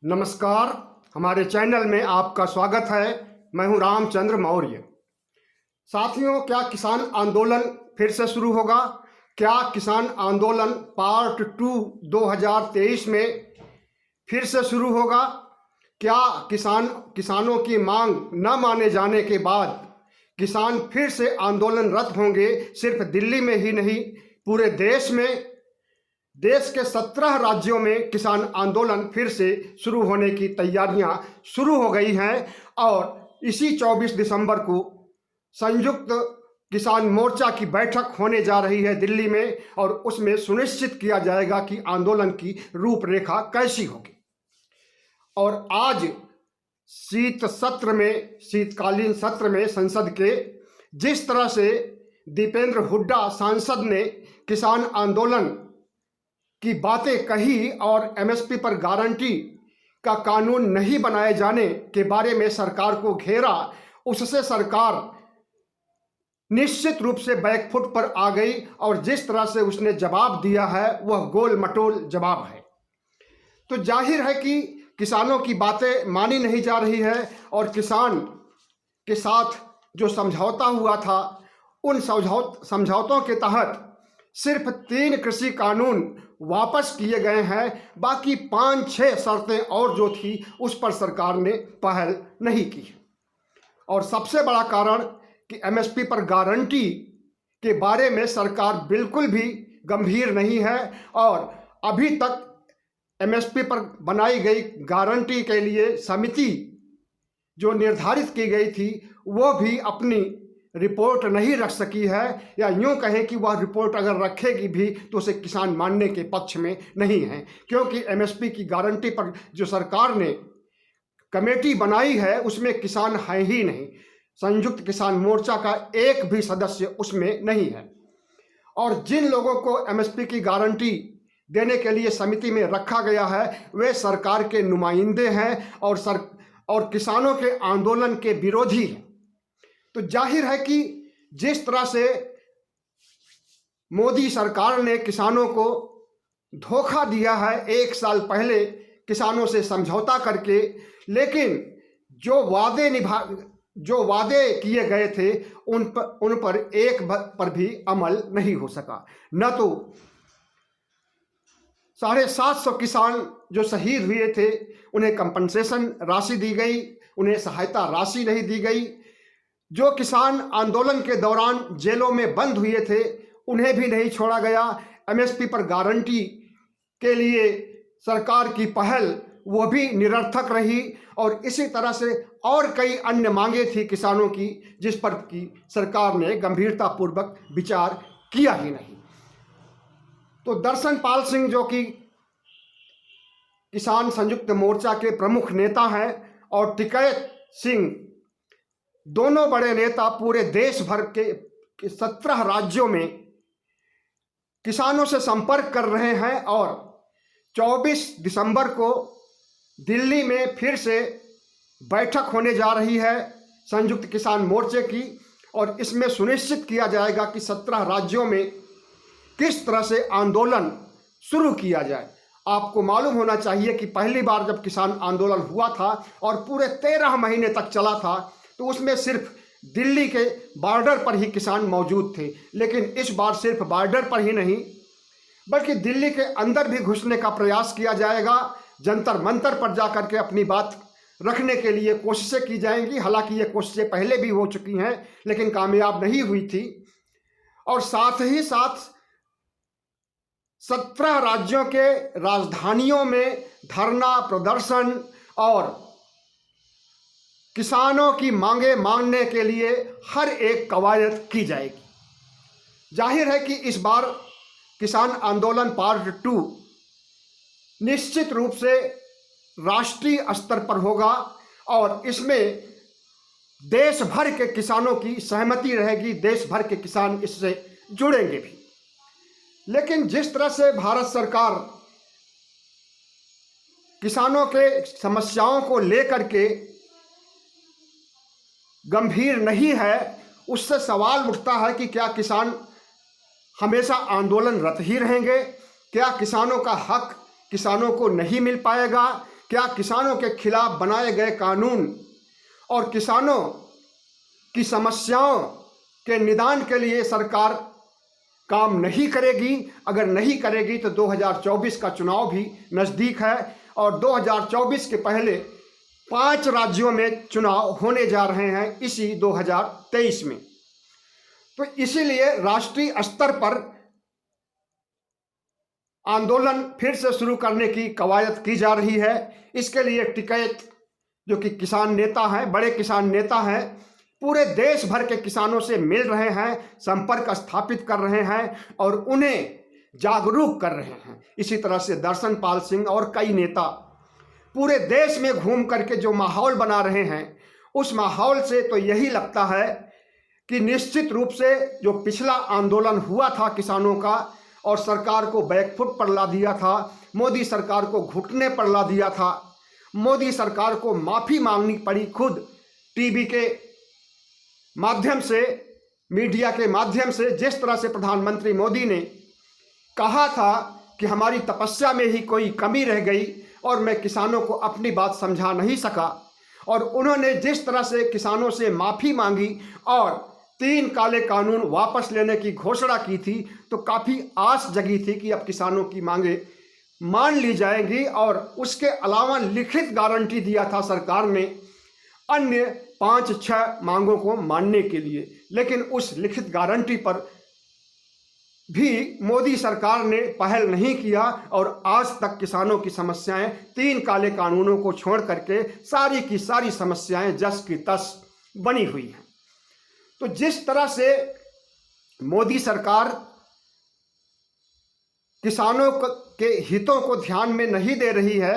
नमस्कार। हमारे चैनल में आपका स्वागत है। मैं हूं रामचंद्र मौर्य। साथियों, क्या किसान आंदोलन फिर से शुरू होगा? क्या किसान आंदोलन पार्ट 2 2023 में फिर से शुरू होगा? क्या किसानों की मांग न माने जाने के बाद किसान फिर से आंदोलनरत होंगे? सिर्फ दिल्ली में ही नहीं, पूरे देश में। देश के 17 राज्यों में किसान आंदोलन फिर से शुरू होने की तैयारियां शुरू हो गई हैं और इसी 24 दिसंबर को संयुक्त किसान मोर्चा की बैठक होने जा रही है दिल्ली में, और उसमें सुनिश्चित किया जाएगा कि आंदोलन की रूपरेखा कैसी होगी। और आज शीतकालीन सत्र में संसद के जिस तरह से दीपेंद्र हुड्डा सांसद ने किसान आंदोलन की बातें कही और एमएसपी पर गारंटी का कानून नहीं बनाए जाने के बारे में सरकार को घेरा, उससे सरकार निश्चित रूप से बैकफुट पर आ गई। और जिस तरह से उसने जवाब दिया है वह गोल मटोल जवाब है। तो जाहिर है कि किसानों की बातें मानी नहीं जा रही है और किसान के साथ जो समझौता हुआ था उन समझौतों के तहत सिर्फ 3 कृषि कानून वापस किए गए हैं। बाकी 5-6 शर्तें और जो थी उस पर सरकार ने पहल नहीं की। और सबसे बड़ा कारण कि एमएसपी पर गारंटी के बारे में सरकार बिल्कुल भी गंभीर नहीं है और अभी तक एमएसपी पर बनाई गई गारंटी के लिए समिति जो निर्धारित की गई थी वो भी अपनी रिपोर्ट नहीं रख सकी है, या यूं कहें कि वह रिपोर्ट अगर रखेगी भी तो उसे किसान मानने के पक्ष में नहीं है, क्योंकि एमएसपी की गारंटी पर जो सरकार ने कमेटी बनाई है उसमें किसान है ही नहीं। संयुक्त किसान मोर्चा का एक भी सदस्य उसमें नहीं है। और जिन लोगों को एमएसपी की गारंटी देने के लिए समिति में रखा गया है वे सरकार के नुमाइंदे हैं और किसानों के आंदोलन के विरोधी हैं। तो जाहिर है कि जिस तरह से मोदी सरकार ने किसानों को धोखा दिया है 1 साल पहले किसानों से समझौता करके, लेकिन जो वादे किए गए थे उन पर एक पर भी अमल नहीं हो सका। न तो 750 किसान जो शहीद हुए थे उन्हें कंपनसेशन राशि दी गई, उन्हें सहायता राशि नहीं दी गई। जो किसान आंदोलन के दौरान जेलों में बंद हुए थे उन्हें भी नहीं छोड़ा गया। एमएसपी पर गारंटी के लिए सरकार की पहल वो भी निरर्थक रही। और इसी तरह से और कई अन्य मांगे थी किसानों की जिस पर की सरकार ने गंभीरतापूर्वक विचार किया ही नहीं। तो दर्शन पाल सिंह जो कि किसान संयुक्त मोर्चा के प्रमुख नेता हैं और टिकैत सिंह, दोनों बड़े नेता पूरे देश भर के 17 राज्यों में किसानों से संपर्क कर रहे हैं। और 24 दिसंबर को दिल्ली में फिर से बैठक होने जा रही है संयुक्त किसान मोर्चे की, और इसमें सुनिश्चित किया जाएगा कि 17 राज्यों में किस तरह से आंदोलन शुरू किया जाए। आपको मालूम होना चाहिए कि पहली बार जब किसान आंदोलन हुआ था और पूरे 13 महीने तक चला था तो उसमें सिर्फ दिल्ली के बॉर्डर पर ही किसान मौजूद थे, लेकिन इस बार सिर्फ बॉर्डर पर ही नहीं बल्कि दिल्ली के अंदर भी घुसने का प्रयास किया जाएगा। जंतर मंतर पर जाकर के अपनी बात रखने के लिए कोशिशें की जाएंगी। हालांकि ये कोशिशें पहले भी हो चुकी हैं लेकिन कामयाब नहीं हुई थी। और साथ ही साथ 17 राज्यों के राजधानियों में धरना प्रदर्शन और किसानों की मांगे मानने के लिए हर एक कवायद की जाएगी। जाहिर है कि इस बार किसान आंदोलन पार्ट 2 निश्चित रूप से राष्ट्रीय स्तर पर होगा और इसमें देश भर के किसानों की सहमति रहेगी, देश भर के किसान इससे जुड़ेंगे भी। लेकिन जिस तरह से भारत सरकार किसानों के समस्याओं को लेकर के गंभीर नहीं है, उससे सवाल उठता है कि क्या किसान हमेशा आंदोलनरत ही रहेंगे? क्या किसानों का हक किसानों को नहीं मिल पाएगा? क्या किसानों के खिलाफ बनाए गए कानून और किसानों की समस्याओं के निदान के लिए सरकार काम नहीं करेगी? अगर नहीं करेगी तो 2024 का चुनाव भी नज़दीक है और 2024 के पहले 5 राज्यों में चुनाव होने जा रहे हैं इसी 2023 में। तो इसीलिए राष्ट्रीय स्तर पर आंदोलन फिर से शुरू करने की कवायद की जा रही है। इसके लिए टिकैत जो कि किसान नेता हैं, बड़े किसान नेता हैं, पूरे देश भर के किसानों से मिल रहे हैं, संपर्क स्थापित कर रहे हैं और उन्हें जागरूक कर रहे हैं। इसी तरह से दर्शन पाल सिंह और कई नेता पूरे देश में घूम करके जो माहौल बना रहे हैं, उस माहौल से तो यही लगता है कि निश्चित रूप से जो पिछला आंदोलन हुआ था किसानों का और सरकार को बैकफुट पर ला दिया था, मोदी सरकार को घुटने पर ला दिया था, मोदी सरकार को माफ़ी मांगनी पड़ी खुद टीवी के माध्यम से, मीडिया के माध्यम से। जिस तरह से प्रधानमंत्री मोदी ने कहा था कि हमारी तपस्या में ही कोई कमी रह गई और मैं किसानों को अपनी बात समझा नहीं सका, और उन्होंने जिस तरह से किसानों से माफ़ी मांगी और 3 काले कानून वापस लेने की घोषणा की थी, तो काफ़ी आस जगी थी कि अब किसानों की मांगे मान ली जाएंगी। और उसके अलावा लिखित गारंटी दिया था सरकार ने अन्य 5-6 मांगों को मानने के लिए, लेकिन उस लिखित गारंटी पर भी मोदी सरकार ने पहल नहीं किया और आज तक किसानों की समस्याएं 3 काले कानूनों को छोड़ करके सारी की सारी समस्याएं जस की तस बनी हुई हैं। तो जिस तरह से मोदी सरकार किसानों के हितों को ध्यान में नहीं दे रही है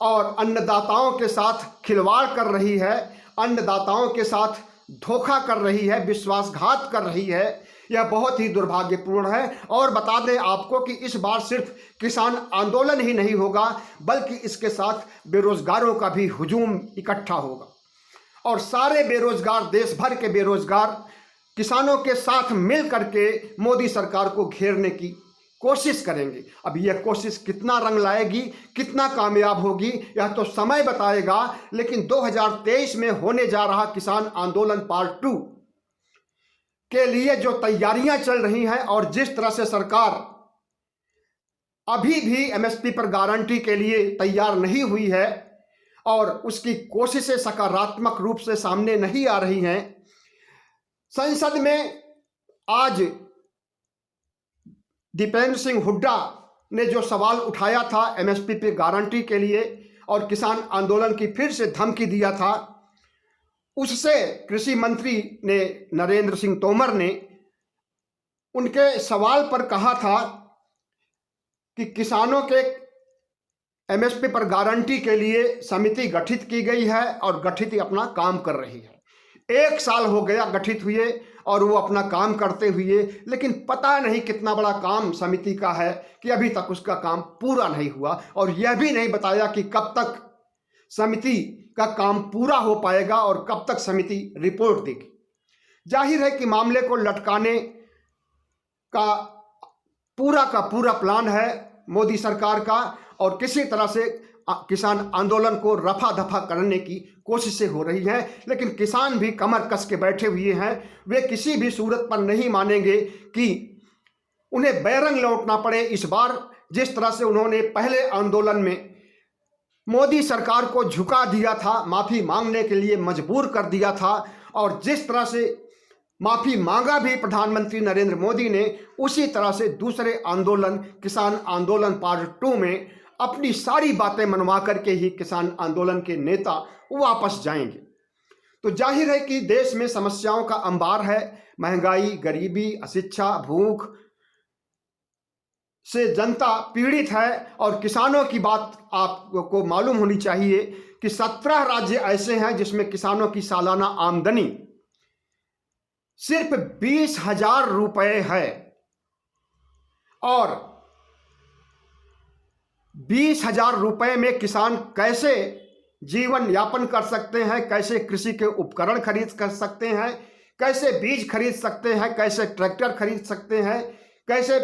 और अन्नदाताओं के साथ खिलवाड़ कर रही है, अन्नदाताओं के साथ धोखा कर रही है, विश्वासघात कर रही है, यह बहुत ही दुर्भाग्यपूर्ण है। और बता दें आपको कि इस बार सिर्फ किसान आंदोलन ही नहीं होगा, बल्कि इसके साथ बेरोजगारों का भी हुजूम इकट्ठा होगा और सारे बेरोजगार, देश भर के बेरोजगार किसानों के साथ मिल करके मोदी सरकार को घेरने की कोशिश करेंगे। अब यह कोशिश कितना रंग लाएगी, कितना कामयाब होगी, यह तो समय बताएगा। लेकिन 2023 में होने जा रहा किसान आंदोलन पार्ट 2 के लिए जो तैयारियां चल रही हैं और जिस तरह से सरकार अभी भी एमएसपी पर गारंटी के लिए तैयार नहीं हुई है और उसकी कोशिशें सकारात्मक रूप से सामने नहीं आ रही हैं। संसद में आज दीपेंद्र सिंह हुड्डा ने जो सवाल उठाया था एमएसपी पे गारंटी के लिए और किसान आंदोलन की फिर से धमकी दिया था, उससे कृषि मंत्री ने नरेंद्र सिंह तोमर ने उनके सवाल पर कहा था कि किसानों के एमएसपी पर गारंटी के लिए समिति गठित की गई है और गठित अपना काम कर रही है। 1 साल हो गया गठित हुए और वो अपना काम करते हुए, लेकिन पता नहीं कितना बड़ा काम समिति का है कि अभी तक उसका काम पूरा नहीं हुआ और यह भी नहीं बताया कि कब तक समिति का काम पूरा हो पाएगा और कब तक समिति रिपोर्ट देगी। जाहिर है कि मामले को लटकाने का पूरा प्लान है मोदी सरकार का और किसी तरह से किसान आंदोलन को रफा दफा करने की कोशिशें हो रही हैं। लेकिन किसान भी कमर कस के बैठे हुए हैं, वे किसी भी सूरत पर नहीं मानेंगे कि उन्हें बैरंग लौटना पड़े इस बार। जिस तरह से उन्होंने पहले आंदोलन में मोदी सरकार को झुका दिया था, माफ़ी मांगने के लिए मजबूर कर दिया था और जिस तरह से माफ़ी मांगा भी प्रधानमंत्री नरेंद्र मोदी ने, उसी तरह से दूसरे आंदोलन किसान आंदोलन पार्ट 2 में अपनी सारी बातें मनवा करके ही किसान आंदोलन के नेता वापस जाएंगे। तो जाहिर है कि देश में समस्याओं का अंबार है। महंगाई, गरीबी, अशिक्षा, भूख से जनता पीड़ित है और किसानों की बात आपको मालूम होनी चाहिए कि 17 राज्य ऐसे हैं जिसमें किसानों की सालाना आमदनी सिर्फ 20,000 रुपए है और 20,000 रुपए में किसान कैसे जीवन यापन कर सकते हैं, कैसे कृषि के उपकरण खरीद कर सकते हैं, कैसे बीज खरीद सकते हैं, कैसे ट्रैक्टर खरीद सकते हैं, कैसे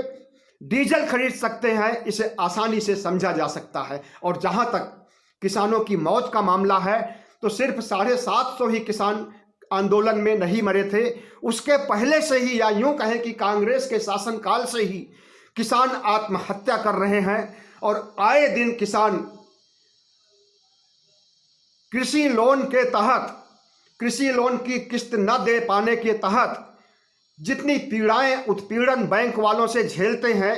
डीजल खरीद सकते हैं, इसे आसानी से समझा जा सकता है। और जहां तक किसानों की मौत का मामला है तो सिर्फ 750 ही किसान आंदोलन में नहीं मरे थे, उसके पहले से ही या यूं कहें कि कांग्रेस के शासनकाल से ही किसान आत्महत्या कर रहे हैं। और आए दिन किसान कृषि लोन के तहत, कृषि लोन की किस्त न दे पाने के तहत जितनी पीड़ाएं उत्पीड़न बैंक वालों से झेलते हैं,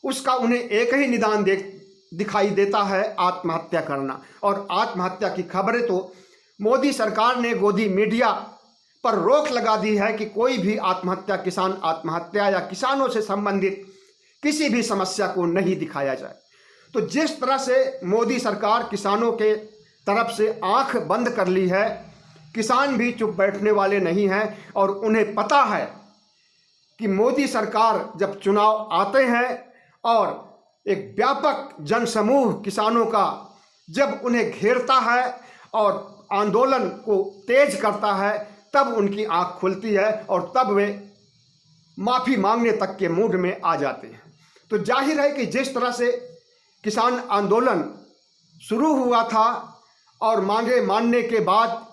उसका उन्हें एक ही निदान दिखाई देता है, आत्महत्या करना। और आत्महत्या की खबरें तो मोदी सरकार ने गोदी मीडिया पर रोक लगा दी है कि कोई भी आत्महत्या, किसान आत्महत्या या किसानों से संबंधित किसी भी समस्या को नहीं दिखाया जाए। तो जिस तरह से मोदी सरकार किसानों के तरफ से आंख बंद कर ली है, किसान भी चुप बैठने वाले नहीं हैं और उन्हें पता है कि मोदी सरकार जब चुनाव आते हैं और एक व्यापक जनसमूह किसानों का जब उन्हें घेरता है और आंदोलन को तेज करता है, तब उनकी आंख खुलती है और तब वे माफ़ी मांगने तक के मूड में आ जाते हैं। तो जाहिर है कि जिस तरह से किसान आंदोलन शुरू हुआ था और मांगे मानने के बाद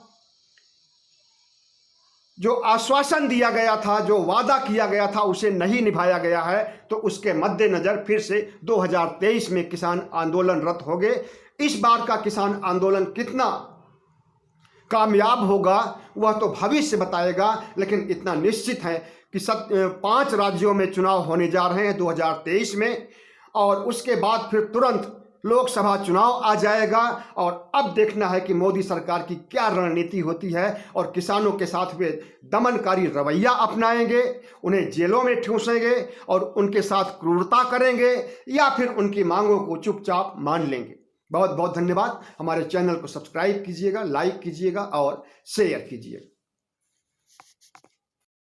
जो आश्वासन दिया गया था, जो वादा किया गया था, उसे नहीं निभाया गया है, तो उसके मद्देनज़र फिर से 2023 में किसान आंदोलन रत हो गए। इस बार का किसान आंदोलन कितना कामयाब होगा वह तो भविष्य बताएगा, लेकिन इतना निश्चित है कि 5 राज्यों में चुनाव होने जा रहे हैं 2023 में, और उसके बाद फिर तुरंत लोकसभा चुनाव आ जाएगा। और अब देखना है कि मोदी सरकार की क्या रणनीति होती है और किसानों के साथ वे दमनकारी रवैया अपनाएंगे, उन्हें जेलों में ठूंसेंगे और उनके साथ क्रूरता करेंगे या फिर उनकी मांगों को चुपचाप मान लेंगे। बहुत बहुत धन्यवाद। हमारे चैनल को सब्सक्राइब कीजिएगा, लाइक कीजिएगा और शेयर कीजिएगा।